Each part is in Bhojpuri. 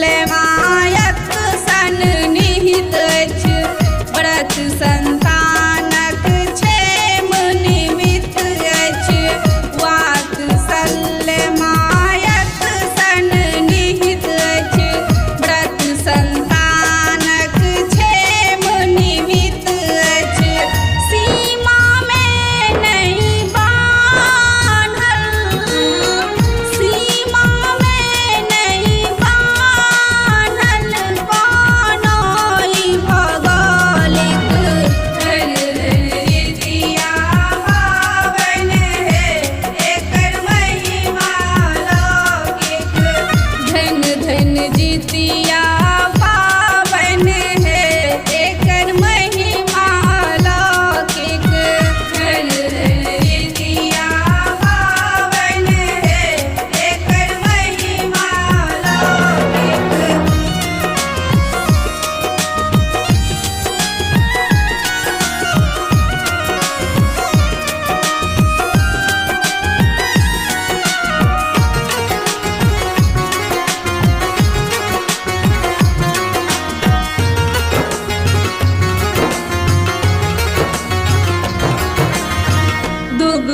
मायक सन निहित अछि व्रत संतानक क्षेम निमित्त अछि वात्सल्य मायक सन निहित अछि व्रत संतानक क्षेम निमित्त अछि सीमा में नहीं बान्हल सीमा में नहीं बान्हल कोनोई भौगोलिक धन रीतिया पावन है एकर महिमा लौकिक धन धन जीतिया पावन है एकर महिमा लौकिक धन धन रीतिया पावन है एकर महिमा लौकिक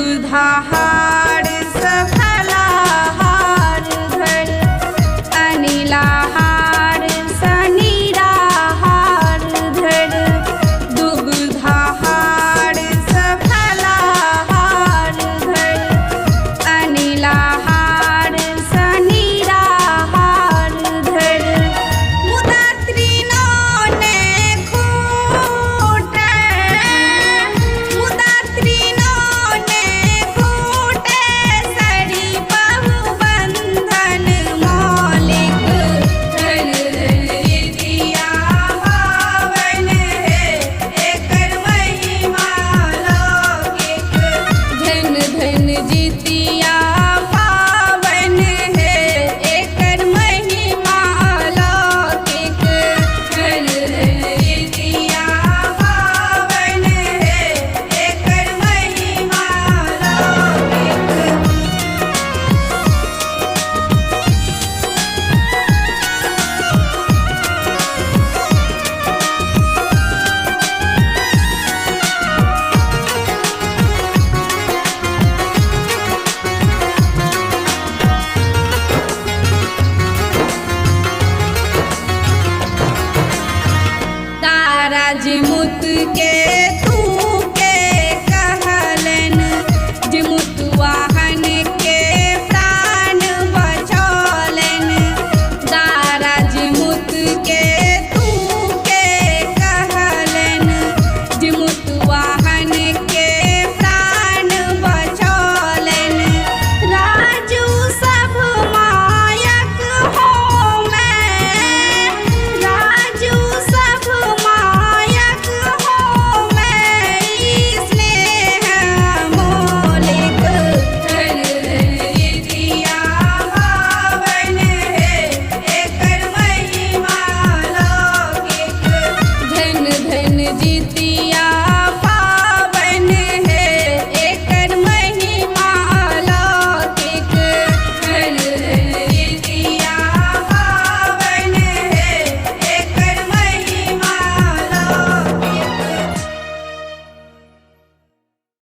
दुग्धाहार सफलाहार धर अनिलाहार सनीराहार धर दुग्धाहार सफलाहार धर अनिलाहार सनीराहार धर मुदा तीनों ने खूटे मुदा तीनों ने खूटे सरी बहुबंधन मौलिक धन रीतिया पावन है एकर महिमा लौकिक धन धन जीतिया पावन है एकर महिमा लौकिक धन धन रीतिया पावन है एकर महिमा लौकिक तारा जिमुत के तू के कहलन जिमुत वाहन के प्राण बचौलन तारा जिमुत के तू के कहलन जिमुत वाहन के प्राण बचौलन राजू सब मायक हो मैं राजू सब मायक हो मैं स्नेह मौलिक धन रीतिया पावन है एकर महिमा लौकिक धन धन जीतिया